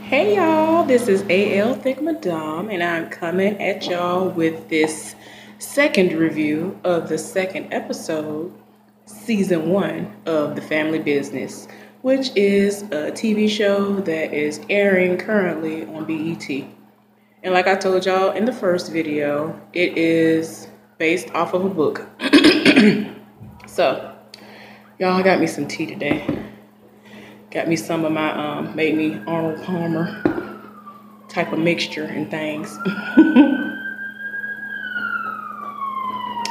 Hey y'all, this is AL Thick Madame, and I'm coming at y'all with this second review of the second episode, season 1 of The Family Business, which is a TV show that is airing currently on BET. And like I told y'all in the first video, it is based off of a book. So, y'all got me some tea today. Got me some of my, made me Arnold Palmer type of mixture and things.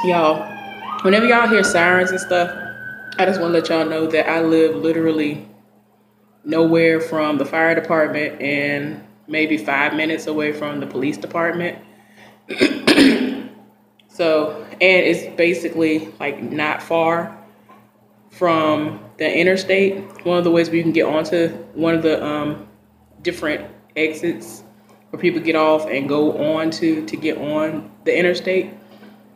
Y'all, whenever y'all hear sirens and stuff, I just want to let y'all know that I live literally nowhere from the fire department and maybe 5 minutes away from the police department. So, and it's basically like not far from the interstate. One of the ways where you can get onto one of the different exits where people get off and go on to get on the interstate.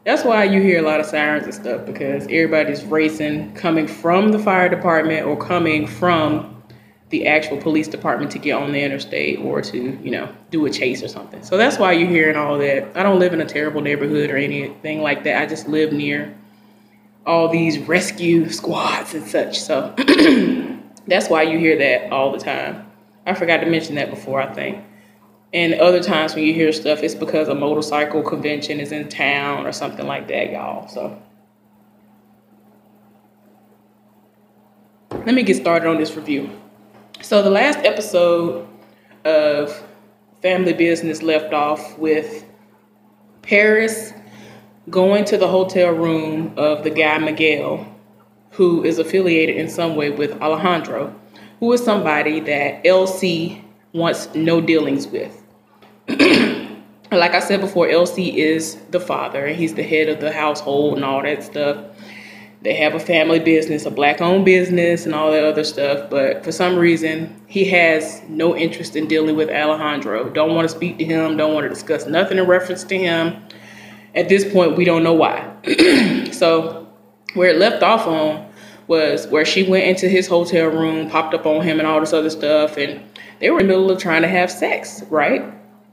That's why you hear a lot of sirens and stuff, because everybody's racing coming from the fire department or coming from the actual police department to get on the interstate or to, do a chase or something. So that's why you're hearing all that. I don't live in a terrible neighborhood or anything like that. I just live near all these rescue squads and such. So that's why you hear that all the time. I forgot to mention that before, I think. And other times when you hear stuff, it's because a motorcycle convention is in town or something like that, y'all. So let me get started on this review. So the last episode of Family Business left off with Paris going to the hotel room of the guy Miguel, who is affiliated in some way with Alejandro, who is somebody that LC wants no dealings with. Like I said before, LC is the father, and he's the head of the household and all that stuff. They have a family business, a black-owned business, and all that other stuff. But for some reason, he has no interest in dealing with Alejandro. Don't want to speak to him. Don't want to discuss nothing in reference to him. At this point, we don't know why. So where it left off on was where she went into his hotel room, popped up on him and all this other stuff. And they were in the middle of trying to have sex, right?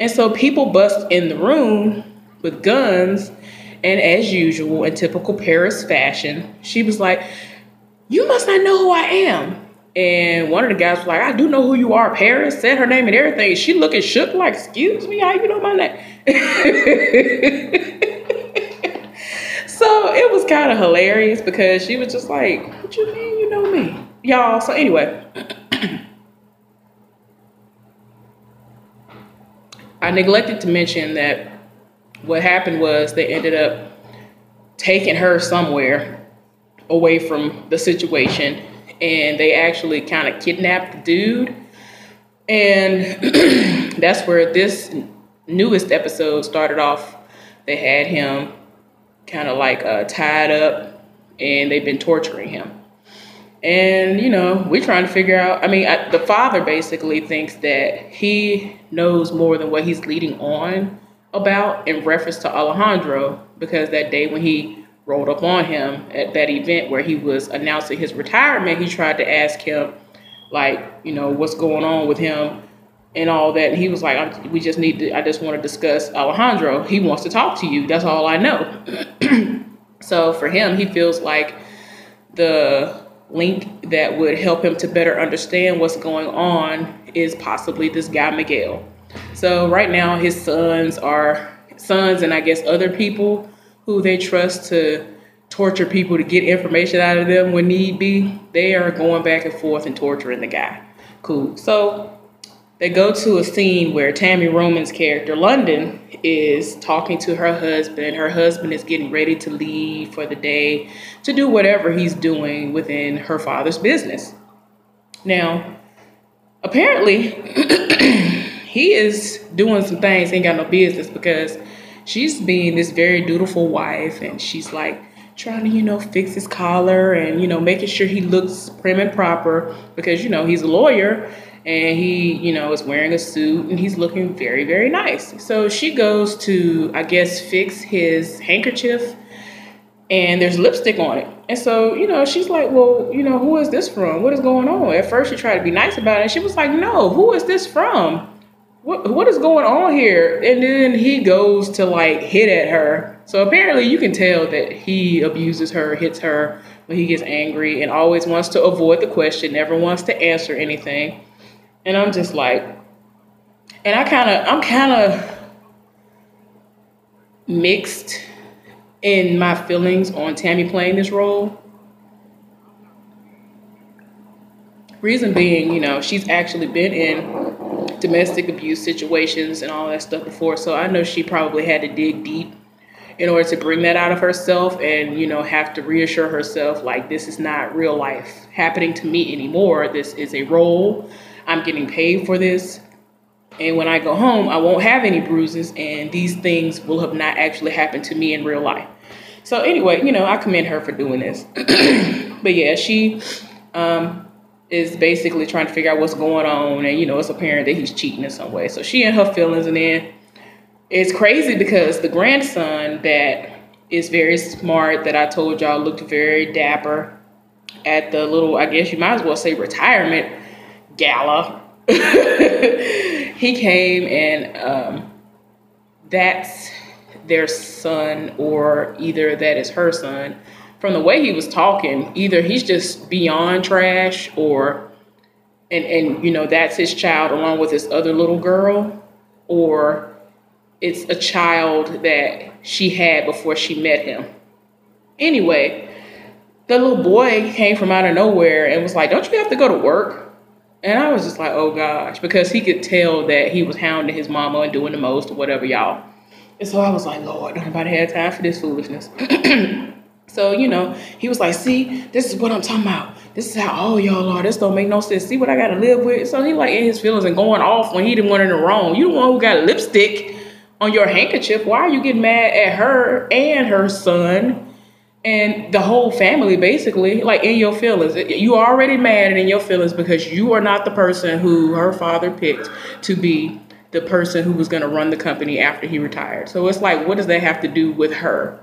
And so people bust in the room with guns. And as usual, in typical Paris fashion, she was like, "You must not know who I am." And one of the guys was like, "I do know who you are, Paris," said her name and everything. She looking shook like, "Excuse me, how you know my name?" So it was kind of hilarious because she was just like, "What you mean you know me?" Y'all, so anyway. I neglected to mention that what happened was they ended up taking her somewhere away from the situation, and they actually kind of kidnapped the dude. And that's where this newest episode started off. They had him kind of like tied up, and they've been torturing him. And, we're trying to figure out, the father basically thinks that he knows more than what he's leading on about in reference to Alejandro, because that day when he rolled up on him at that event where he was announcing his retirement, he tried to ask him, like, what's going on with him and all that. And he was like, I just want to discuss Alejandro. He wants to talk to you. That's all I know. So for him, he feels like the link that would help him to better understand what's going on is possibly this guy, Miguel. So right now his sons and I guess other people who they trust to torture people to get information out of them when need be, they are going back and forth and torturing the guy. Cool. So they go to a scene where Tammy Roman's character, London, is talking to her husband. Her husband is getting ready to leave for the day to do whatever he's doing within her father's business. Now, apparently, he is doing some things he ain't got no business, because she's being this very dutiful wife, and she's like trying to, fix his collar and, making sure he looks prim and proper, because, he's a lawyer. And he, is wearing a suit and he's looking very, very nice. So she goes to, I guess, fix his handkerchief and there's lipstick on it. And so, she's like, well, who is this from? What is going on? At first she tried to be nice about it, and she was like, no, who is this from? What is going on here? And then he goes to like hit at her. So apparently you can tell that he abuses her, hits her when he gets angry, and always wants to avoid the question, never wants to answer anything. And I'm just like, and I'm kind of mixed in my feelings on Tammy playing this role. Reason being, she's actually been in domestic abuse situations and all that stuff before. So I know she probably had to dig deep in order to bring that out of herself and, have to reassure herself, like, this is not real life happening to me anymore. This is a role. I'm getting paid for this. And when I go home, I won't have any bruises, and these things will have not actually happened to me in real life. So anyway, I commend her for doing this. But yeah, she is basically trying to figure out what's going on. And, it's apparent that he's cheating in some way. So she in her feelings, and then it's crazy because the grandson that is very smart, that I told y'all looked very dapper at the little, I guess you might as well say, retirement gala. He came, and that's their son, or either that is her son. From the way he was talking, either he's just beyond trash, or and that's his child along with this other little girl, or it's a child that she had before she met him. Anyway, the little boy came from out of nowhere and was like, don't you have to go to work? And I was just like, oh gosh, because he could tell that he was hounding his mama and doing the most or whatever, y'all. And so I was like, Lord, don't nobody have time for this foolishness. So, he was like, see, this is what I'm talking about. This is how all y'all are. This don't make no sense. See what I got to live with? So he like in his feelings and going off when he the one in the wrong. You the one who got lipstick on your handkerchief. Why are you getting mad at her and her son and the whole family, basically, like in your feelings? You are already mad and in your feelings because you are not the person who her father picked to be the person who was going to run the company after he retired. So it's like, what does that have to do with her?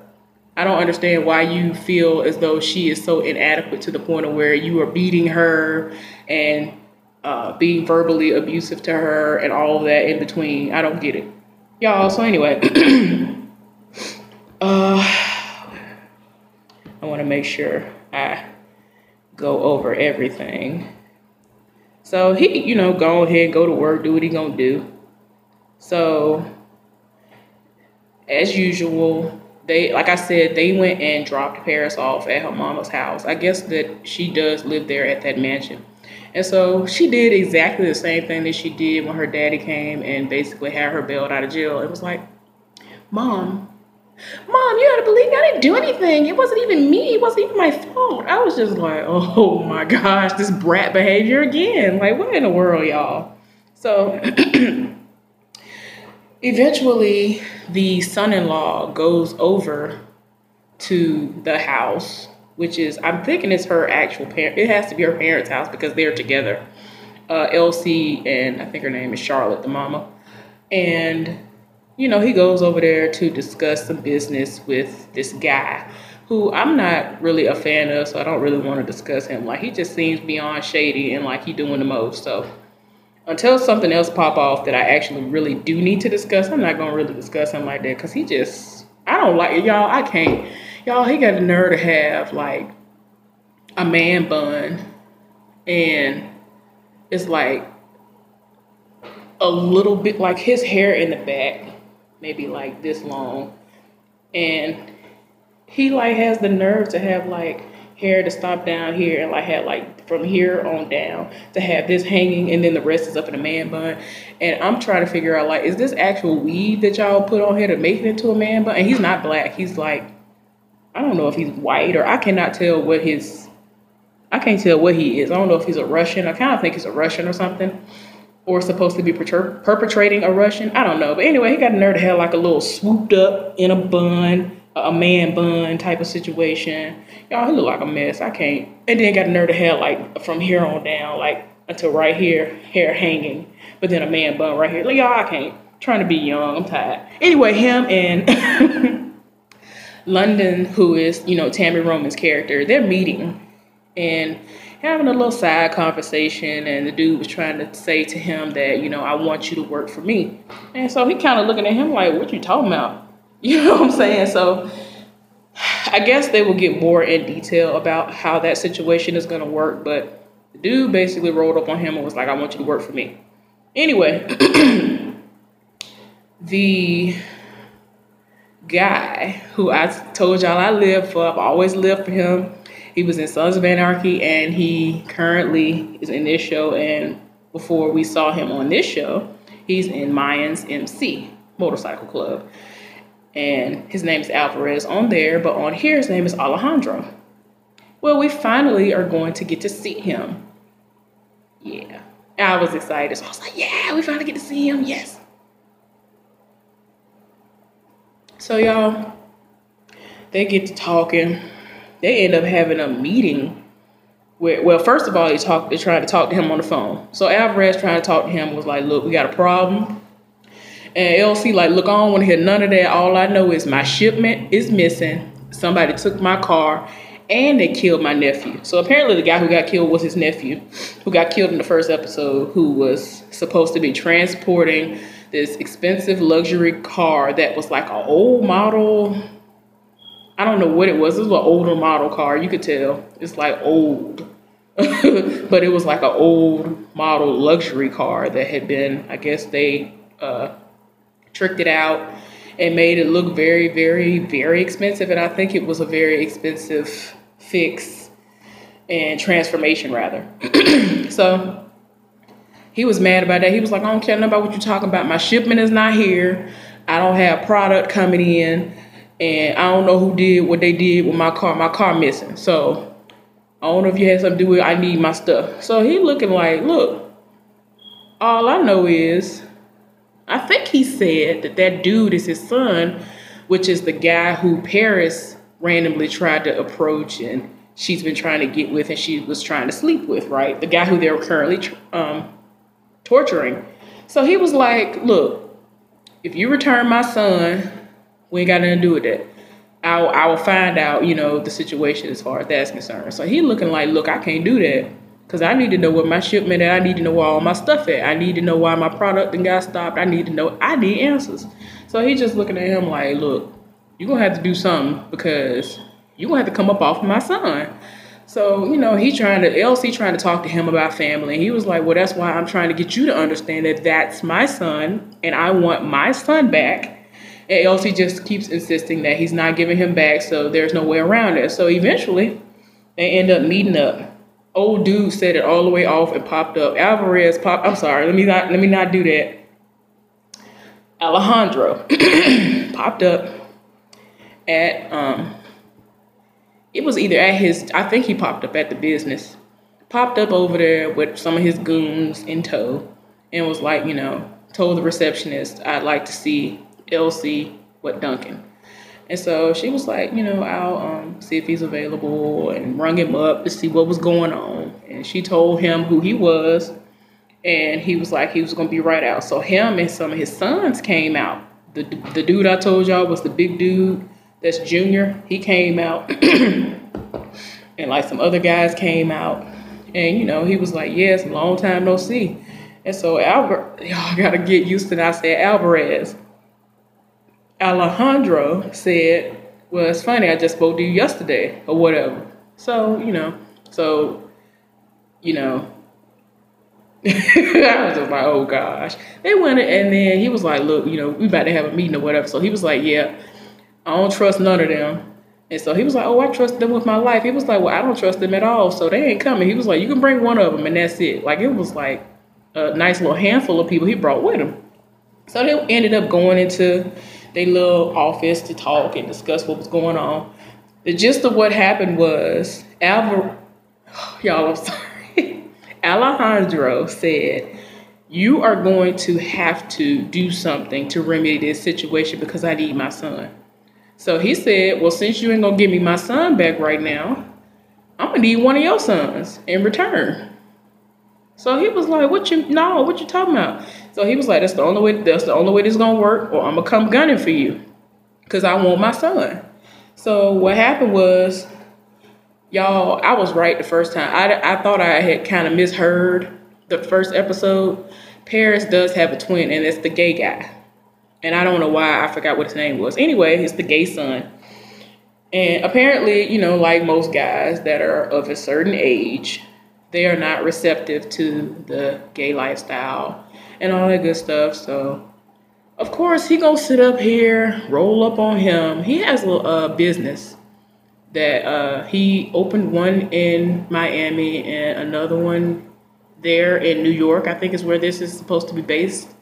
I don't understand why you feel as though she is so inadequate to the point of where you are beating her and being verbally abusive to her and all of that in between. I don't get it. Y'all, so anyway, I want to make sure I go over everything. So he, go ahead, go to work, do what he gonna do. So, as usual, like I said, they went and dropped Paris off at her mama's house. I guess that she does live there at that mansion. And so she did exactly the same thing that she did when her daddy came and basically had her bailed out of jail. It was like, Mom, you gotta believe me, I didn't do anything. It wasn't even me. It wasn't even my fault. I was just like, oh my gosh, this brat behavior again. Like, what in the world, y'all? So eventually the son-in-law goes over to the house, which is, I'm thinking it's her actual parent. It has to be her parents' house because they're together. Elsie and I think her name is Charlotte, the mama. And, he goes over there to discuss some business with this guy who I'm not really a fan of, so I don't really want to discuss him. Like, he just seems beyond shady and like he doing the most. So until something else pop off that I actually really do need to discuss, I'm not going to really discuss him like that because I don't like it, y'all. I can't. Y'all, he got the nerve to have, like, a man bun, and it's, like, a little bit, like, his hair in the back, maybe, like, this long, and he, like, has the nerve to have, like, hair to stop down here and, like, have, like, from here on down to have this hanging, and then the rest is up in a man bun, and I'm trying to figure out, like, is this actual weave that y'all put on here to make it into a man bun? And he's not black. He's, like, I don't know if he's white, or I can't tell what he is. I don't know if he's a Russian. I kind of think he's a Russian or something, or supposed to be perpetrating a Russian. I don't know. But anyway, he got a nerve to have like a little swooped up in a bun, a man bun type of situation. Y'all, he look like a mess. I can't. And then got a nerve to have like from here on down, like until right here, hair hanging, but then a man bun right here. Like, y'all, I can't. I'm trying to be young. I'm tired. Anyway, him and London, who is, Tammy Roman's character, they're meeting and having a little side conversation, and the dude was trying to say to him that, I want you to work for me. And so he kind of looking at him like, what you talking about? You know what I'm saying? So I guess they will get more in detail about how that situation is going to work, but the dude basically rolled up on him and was like, I want you to work for me. Anyway, the guy who I told y'all I've always lived for him. He was in Sons of Anarchy, and he currently is in this show. And before we saw him on this show, he's in Mayans MC, Motorcycle Club. And his name is Alvarez on there, but on here his name is Alejandro. Well, we finally are going to get to see him. Yeah. I was excited. So I was like, yeah, we finally get to see him. Yes. So y'all, they get to talking. They end up having a meeting where, well, first of all, they're trying to talk to him on the phone. So Alvarez trying to talk to him was like, look, we got a problem. And LC like, look, I don't want to hear none of that. All I know is my shipment is missing. Somebody took my car and they killed my nephew. So apparently the guy who got killed was his nephew, who got killed in the first episode, who was supposed to be transporting this expensive luxury car that was like an old model. I don't know what it was. It was an older model car. You could tell. It's like old. But it was like an old model luxury car that had been, I guess they tricked it out and made it look very, very, very expensive. And I think it was a very expensive fix and transformation, rather. So he was mad about that. He was like, I don't care nothing about what you're talking about. My shipment is not here. I don't have product coming in. And I don't know who did what they did with my car. My car missing. So I don't know if you had something to do with it. I need my stuff. So he looking like, look, all I know is, I think he said that dude is his son, which is the guy who Paris randomly tried to approach and she's been trying to get with and she was trying to sleep with, right? The guy who they're currently torturing. So he was like, look, if you return my son, we ain't got nothing to do with that. I will find out, the situation as far as that's concerned. So he looking like, look, I can't do that because I need to know what my shipment is. I need to know where all my stuff at. I need to know why my product and got stopped. I need answers. So he just looking at him like, look, you're going to have to do something because you're going to have to come up off of my son. So, LC trying to talk to him about family. And he was like, well, that's why I'm trying to get you to understand that that's my son and I want my son back. And LC just keeps insisting that he's not giving him back, so there's no way around it. So eventually, they end up meeting up. Old dude set it all the way off and popped up. I'm sorry, let me not do that. Alejandro popped up at, it was either at his, I think he popped up at the business. Popped up over there with some of his goons in tow and was like, told the receptionist, I'd like to see LC with Duncan. And so she was like, I'll see if he's available and rung him up to see what was going on. And she told him who he was. And he was like, he was going to be right out. So him and some of his sons came out. The dude I told y'all was the big dude that's Junior. He came out. And like some other guys came out. And, he was like, yes, long time no see. And so y'all got to get used to that. I said Alvarez. Alejandro said, well, it's funny, I just spoke to you yesterday or whatever. So, I was just like, oh gosh. They went and then he was like, look, we about to have a meeting or whatever. So he was like, yeah, I don't trust none of them. And so he was like, oh, I trust them with my life. He was like, well, I don't trust them at all. So they ain't coming. He was like, you can bring one of them and that's it. Like, it was like a nice little handful of people he brought with him. So they ended up going into their little office to talk and discuss what was going on. The gist of what happened was y'all, I'm sorry. Alejandro said, you are going to have to do something to remedy this situation because I need my son. So he said, well, since you ain't going to give me my son back right now, I'm going to need one of your sons in return. So he was like, what you talking about? So he was like, that's the only way this is going to work, or I'm going to come gunning for you because I want my son. So what happened was, y'all, I was right the first time. I thought I had kind of misheard the first episode. Paris does have a twin, and it's the gay guy. And I don't know why, I forgot what his name was. Anyway, it's the gay son. And apparently, like most guys that are of a certain age, they are not receptive to the gay lifestyle and all that good stuff. So, of course, he gonna sit up here, roll up on him. He has a business that he opened one in Miami and another one there in New York. I think is where this is supposed to be based,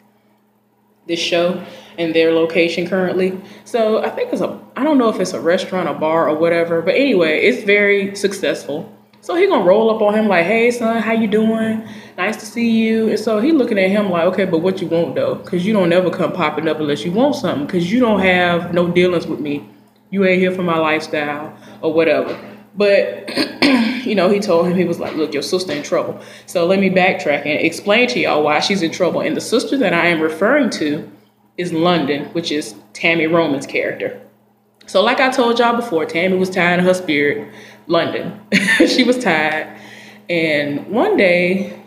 this show, and their location currently. So I think I don't know if it's a restaurant, a bar, or whatever, but anyway, it's very successful. So he gonna roll up on him like, hey son, how you doing? Nice to see you. And so he looking at him like, okay, but what you want though? Because you don't ever come popping up unless you want something, because you don't have no dealings with me. You ain't here for my lifestyle or whatever. But, he told him, he was like, look, your sister in trouble. So let me backtrack and explain to y'all why she's in trouble. And the sister that I am referring to is London, which is Tammy Roman's character. So like I told y'all before, Tammy was tired of her spirit, London. She was tired. And one day,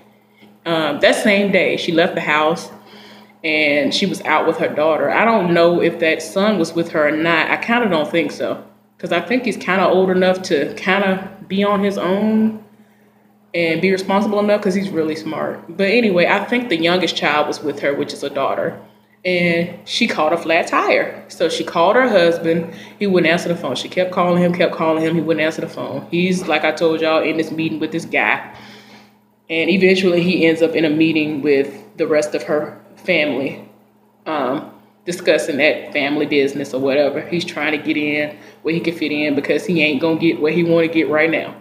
that same day, she left the house and she was out with her daughter. I don't know if that son was with her or not. I kind of don't think so, because I think he's kind of old enough to kind of be on his own and be responsible enough, because he's really smart. But anyway, I think the youngest child was with her, which is a daughter. And she caught a flat tire. So she called her husband. He wouldn't answer the phone. She kept calling him. He wouldn't answer the phone. He's, like I told y'all, in this meeting with this guy. And eventually he ends up in a meeting with the rest of her family, discussing that family business or whatever. He's trying to get in where he can fit in, because he ain't going to get where he want to get right now.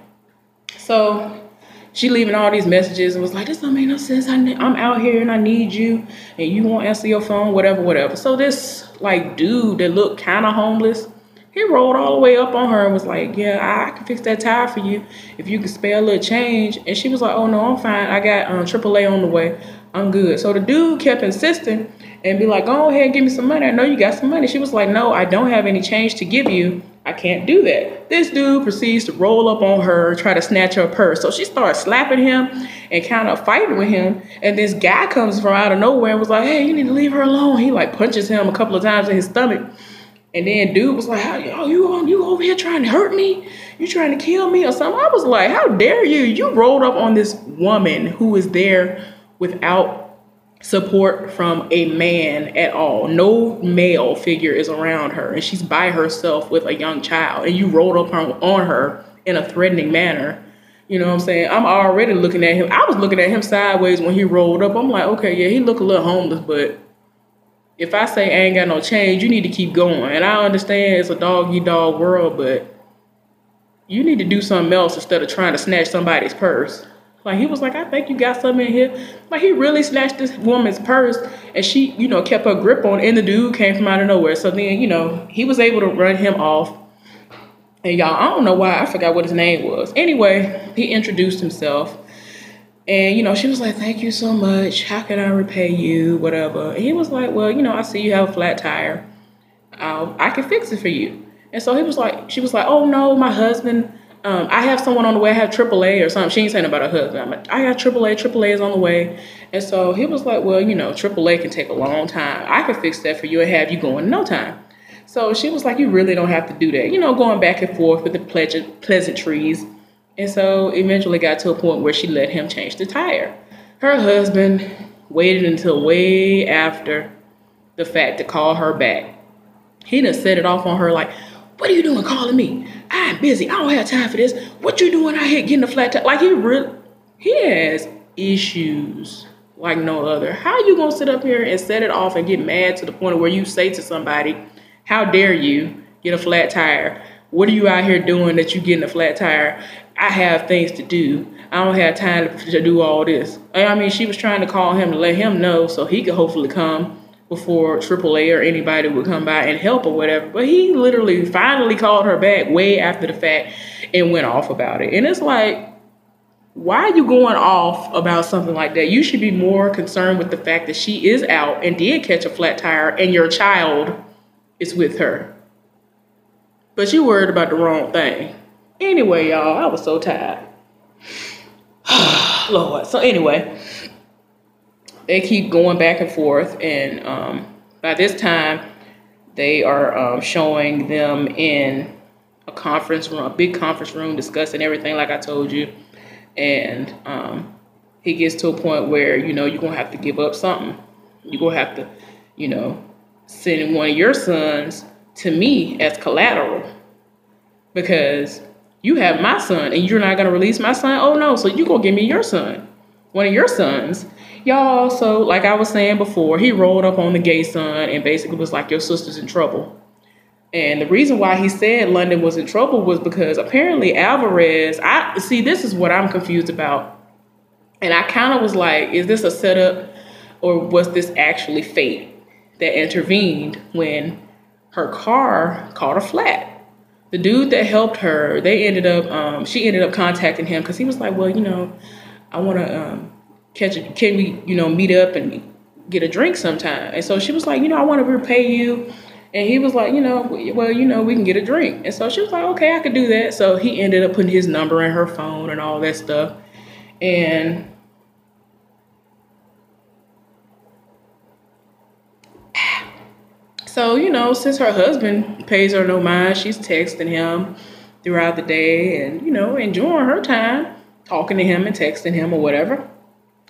So she leaving all these messages and was like, this don't make no sense. I'm out here and I need you and you won't answer your phone, whatever. So this dude that looked kind of homeless, he rolled all the way up on her and was like, yeah, I can fix that tire for you if you can spare a little change. And she was like, oh no, I'm fine. I got AAA on the way. I'm good. So the dude kept insisting and be like, go ahead and give me some money. I know you got some money. She was like, no, I don't have any change to give you. I can't do that. This dude proceeds to roll up on her, try to snatch her purse. So she starts slapping him and kind of fighting with him. And this guy comes from out of nowhere and was like, hey, you need to leave her alone. He punches him a couple of times in his stomach. And then dude was like, you over here trying to hurt me? You trying to kill me or something? I was like, how dare you? You rolled up on this woman who is there without support from a man at all. No male figure is around her, and she's by herself with a young child, and you rolled up on her in a threatening manner. You know what I'm saying? I'm already looking at him. I was looking at him sideways when he rolled up. I'm like, okay, yeah, he look a little homeless, but if I say I ain't got no change, you need to keep going. And I understand it's a dog-eat-dog world, but you need to do something else instead of trying to snatch somebody's purse. He was like, I think you got something in here. He really snatched this woman's purse, and she, kept her grip on it, and the dude came from out of nowhere. So then, he was able to run him off. And y'all, I don't know why, I forgot what his name was. Anyway, he introduced himself. And, she was like, thank you so much. How can I repay you? Whatever. And he was like, well, I see you have a flat tire. I can fix it for you. And so she was like, oh no, my husband, I have someone on the way. I have AAA or something. She ain't saying about her husband. I'm like, I got AAA. AAA is on the way. And so he was like, well, AAA can take a long time. I can fix that for you and have you going in no time. So she was like, you really don't have to do that. Going back and forth with the pleasantries. And so eventually got to a point where she let him change the tire. Her husband waited until way after the fact to call her back. He done set it off on her like, what are you doing calling me? I'm busy. I don't have time for this. What you doing out here getting a flat tire? He has issues like no other. How you gonna sit up here and set it off and get mad to the point where you say to somebody, how dare you get a flat tire? What are you out here doing that you getting a flat tire? I have things to do. I don't have time to do all this. I mean, she was trying to call him to let him know so he could hopefully come before AAA or anybody would come by and help or whatever. But he literally finally called her back way after the fact and went off about it. And it's like, why are you going off about something like that? You should be more concerned with the fact that she is out and did catch a flat tire and your child is with her. But you worried about the wrong thing. Anyway, y'all, I was so tired. Lord. So anyway, they keep going back and forth, and by this time, they are showing them in a conference room, a big conference room, discussing everything like I told you. And he gets to a point where, you're going to have to give up something. You're going to have to, send one of your sons to me as collateral, because you have my son and you're not going to release my son. Oh, no. So you're going to give me your son, one of your sons. Y'all, so like I was saying before, he rolled up on the gay son and basically was like, your sister's in trouble. And the reason why he said London was in trouble was because apparently Alvarez, this is what I'm confused about. And I kind of was like, is this a setup, or was this actually fate that intervened when her car caught a flat? The dude that helped her, she ended up contacting him because he was like, well, I want to can we, meet up and get a drink sometime? And so she was like, I want to repay you. And he was like, we can get a drink. And so she was like, okay, I could do that. So he ended up putting his number in her phone and all that stuff. And so, since her husband pays her no mind, she's texting him throughout the day and, enjoying her time, talking to him and texting him or whatever.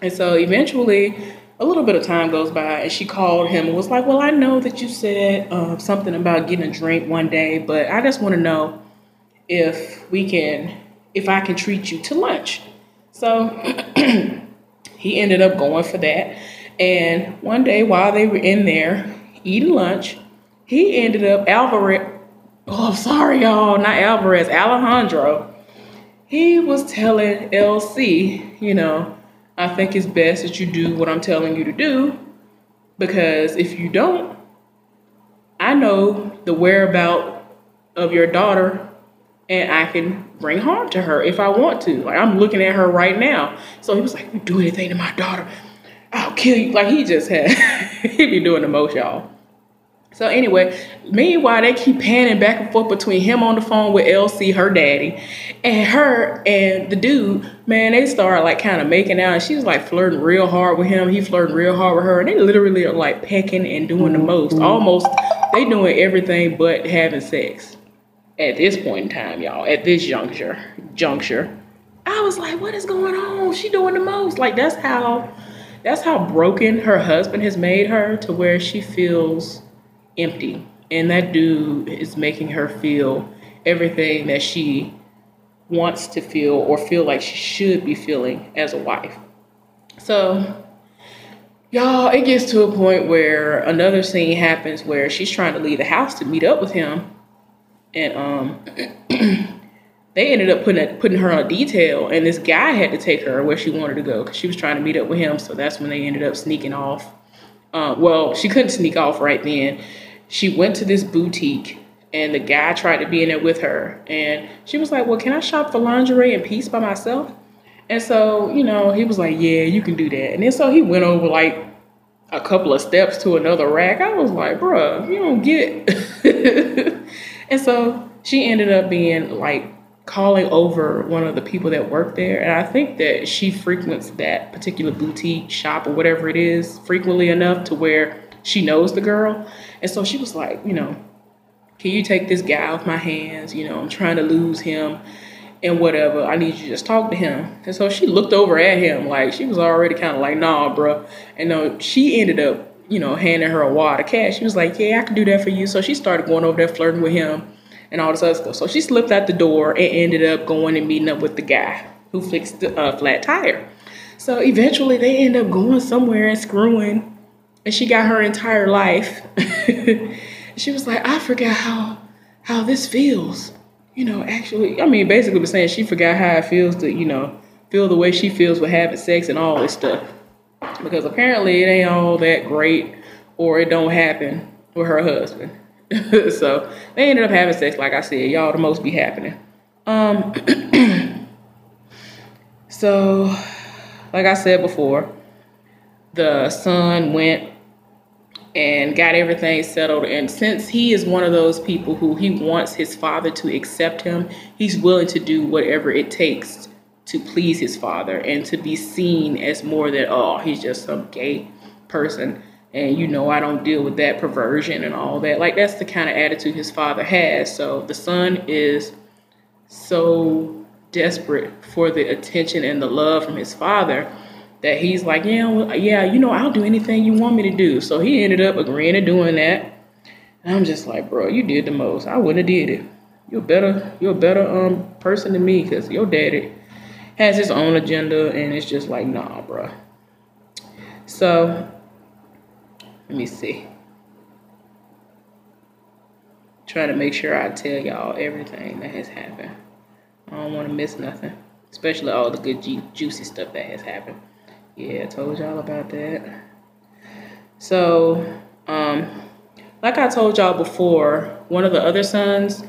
And so eventually a little bit of time goes by and she called him and was like, well, I know that you said something about getting a drink one day, but I just want to know if I can treat you to lunch. So he ended up going for that. And one day while they were in there eating lunch, he ended up, Alejandro, he was telling LC, I think it's best that you do what I'm telling you to do, because if you don't, I know the whereabouts of your daughter and I can bring harm to her if I want to. Like, I'm looking at her right now. So he was like, you do anything to my daughter, I'll kill you. Like, he just had, he be doing the most, y'all. So anyway, meanwhile, they keep panning back and forth between him on the phone with LC, her daddy, and her and the dude. Man, they start like kind of making out, and she was like flirting real hard with him. He flirting real hard with her, and they literally are like pecking and doing the most. Almost, they doing everything but having sex at this point in time, y'all. At this juncture, I was like, what is going on? She doing the most. Like, that's how broken her husband has made her, to where she feels empty, and that dude is making her feel everything that she wants to feel or feel like she should be feeling as a wife. So y'all, it gets to a point where another scene happens where she's trying to leave the house to meet up with him, and they ended up putting her on a detail, and this guy had to take her where she wanted to go because she was trying to meet up with him. So that's when they ended up sneaking off. Well, she couldn't sneak off right then. She went to this boutique, and the guy tried to be in there with her. And she was like, well, can I shop for lingerie in peace by myself? And so, he was like, yeah, you can do that. And then so he went over like a couple of steps to another rack. I was like, bruh, you don't get it. And so she ended up being like calling over one of the people that work there. And I think that she frequents that particular boutique shop or whatever it is frequently enough to where she knows the girl. And so she was like, can you take this guy off my hands? I'm trying to lose him and whatever. I need you to just talk to him. And so she looked over at him like she was already kind of like, nah, bro. And she ended up, handing her a wad of cash. She was like, yeah, I can do that for you. So she started going over there flirting with him and all this other stuff. So she slipped out the door and ended up going and meeting up with the guy who fixed the flat tire. So eventually they end up going somewhere and screwing. And she got her entire life. She was like, I forgot how this feels. Basically was saying she forgot how it feels to, feel the way she feels with having sex and all this stuff. Because apparently it ain't all that great, or it don't happen with her husband. So they ended up having sex, like I said. Y'all, the most be happening. So, like I said before, the son went and got everything settled. And since he is one of those people who he wants his father to accept him, he's willing to do whatever it takes to please his father and to be seen as more than, oh, he's just some gay person. And I don't deal with that perversion and all that. Like, that's the kind of attitude his father has. So the son is so desperate for the attention and the love from his father that he's like, I'll do anything you want me to do. So he ended up agreeing to doing that. And I'm just like, bro, you did the most. I wouldn't have did it. You're a better person than me, because your daddy has his own agenda, and it's just like, nah, bro. So let me see. Try to make sure I tell y'all everything that has happened. I don't want to miss nothing, especially all the good juicy stuff that has happened. Yeah, I told y'all about that. So, like I told y'all before, one of the other sons,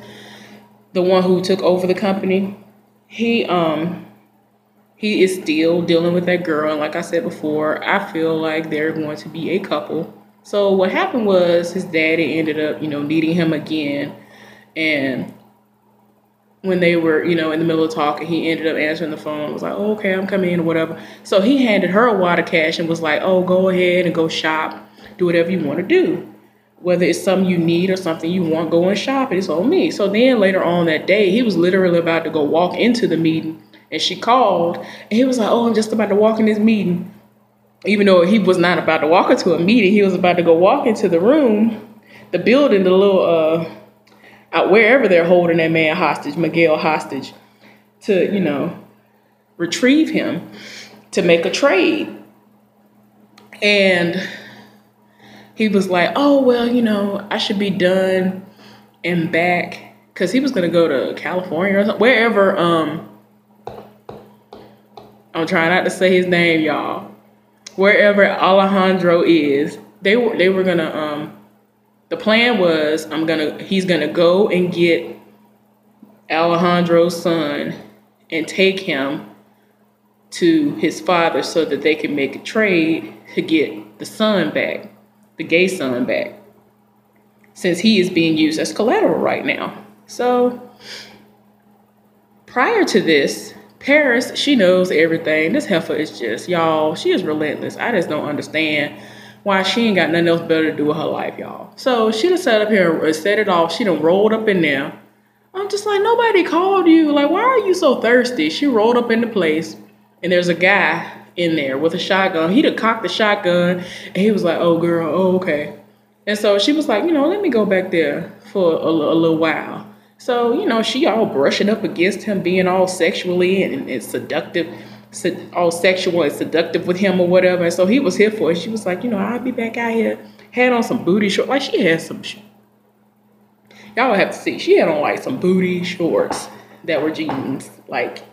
the one who took over the company, he is still dealing with that girl. And like I said before, I feel like they're going to be a couple. So what happened was his daddy ended up, needing him again. And when they were, in the middle of talking, he ended up answering the phone. Was like, oh, okay, I'm coming in or whatever. So he handed her a wad of cash and was like, oh, go ahead and go shop. Do whatever you want to do. Whether it's something you need or something you want, go and shop. It's on me. So then later on that day, he was literally about to go walk into the meeting. And she called. And he was like, oh, I'm just about to walk in this meeting. Even though he was not about to walk into a meeting, he was about to go walk into the room, the building, the little... out wherever they're holding that man hostage, Miguel hostage, to, retrieve him, to make a trade. And he was like, oh, well, I should be done and back. Because he was going to go to California or something, wherever, I'm trying not to say his name, y'all. Wherever Alejandro is, they were going to, the plan was he's gonna go and get Alejandro's son and take him to his father so that they can make a trade to get the son back, the gay son back, since he is being used as collateral right now. So prior to this, Paris, she knows everything. This heifer is just, y'all, she is relentless. I just don't understand why she ain't got nothing else better to do with her life, y'all. So she done sat up here and set it off. She done rolled up in there. I'm just like, nobody called you. Like, why are you so thirsty? She rolled up in the place, and there's a guy in there with a shotgun. He done cocked the shotgun, and he was like, oh, girl, oh, okay. And so she was like, let me go back there for a little while. So, she all brushing up against him, being all sexually and seductive, all sexual and seductive with him or whatever. And so he was here for it. She was like, I'll be back out here. Had on some booty shorts. Like, she had some, y'all would have to see. She had on like some booty shorts that were jeans. Like,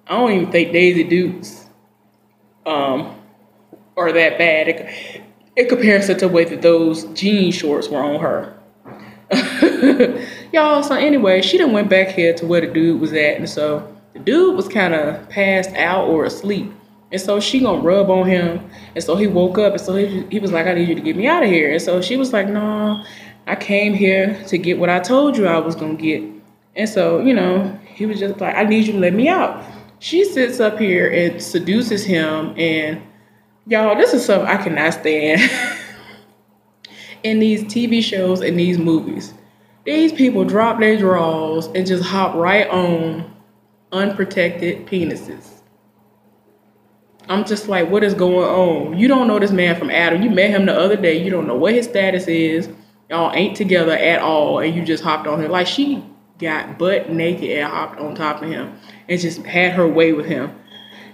I don't even think Daisy Dukes are that bad in comparison to the way that those jean shorts were on her. Y'all, so anyway, she done went back here to where the dude was at. And so the dude was kind of passed out or asleep. And so she gonna rub on him. And so he woke up. And so he was like, I need you to get me out of here. And so she was like, no, I came here to get what I told you I was gonna get. And so, he was just like, I need you to let me out. She sits up here and seduces him. And y'all, this is something I cannot stand in these TV shows and these movies. These people drop their drawers and just hop right on unprotected penises. I'm just like, what is going on? You don't know this man from Adam. You met him the other day. You don't know what his status is. Y'all ain't together at all, and you just hopped on him. Like, she got butt naked and hopped on top of him and just had her way with him.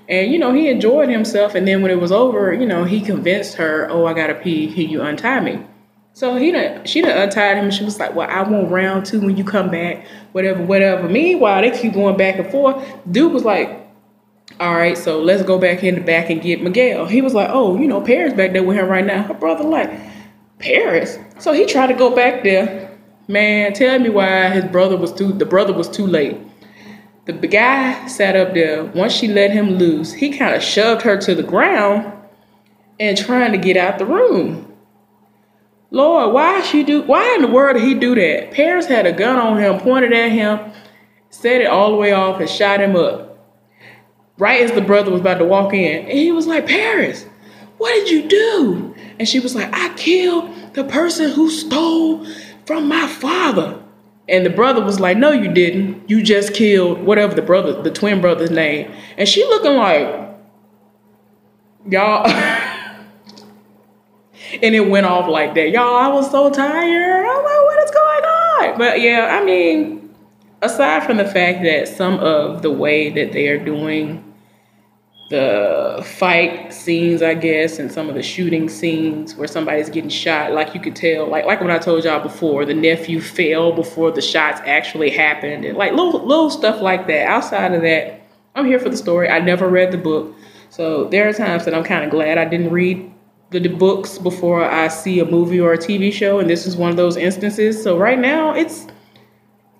And, he enjoyed himself. And then when it was over, he convinced her, oh, I gotta pee. Can you untie me? So she done untied him, and she was like, well, I want round 2 when you come back, whatever. Meanwhile, they keep going back and forth. Dude was like, all right, so let's go back in the back and get Miguel. He was like, oh, Paris back there with him right now. Her brother like, Paris? So he tried to go back there. Man, tell me why the brother was too late. The guy sat up there. Once she let him loose, he kind of shoved her to the ground and trying to get out the room. Lord, why in the world did he do that? Paris had a gun on him, pointed at him, set it all the way off, and shot him up. Right as the brother was about to walk in. And he was like, Paris, what did you do? And she was like, I killed the person who stole from my father. And the brother was like, no, you didn't. You just killed whatever the twin brother's name. And she looking like, y'all. And it went off like that. Y'all, I was so tired. I was like, what is going on? But yeah, I mean, aside from the fact that some of the way that they are doing the fight scenes, I guess, and some of the shooting scenes where somebody's getting shot, like you could tell, like when I told y'all before, the nephew fell before the shots actually happened, and like little stuff like that. Outside of that, I'm here for the story. I never read the book, so there are times that I'm kind of glad I didn't read the books before I see a movie or a TV show, and this is one of those instances. So right now, it's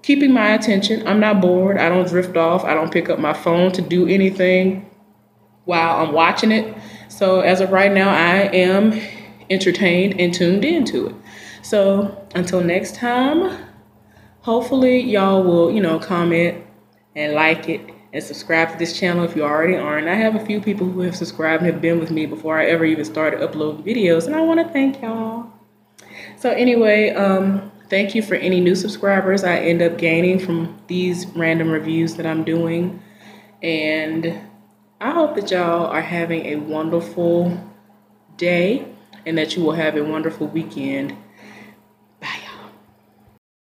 keeping my attention. I'm not bored. I don't drift off. I don't pick up my phone to do anything while I'm watching it. So as of right now, I am entertained and tuned into it. So until next time, hopefully y'all will, comment and like it and subscribe to this channel if you already aren't. I have a few people who have subscribed and have been with me before I ever even started uploading videos, and I want to thank y'all. So anyway, thank you for any new subscribers I end up gaining from these random reviews that I'm doing. And I hope that y'all are having a wonderful day and that you will have a wonderful weekend.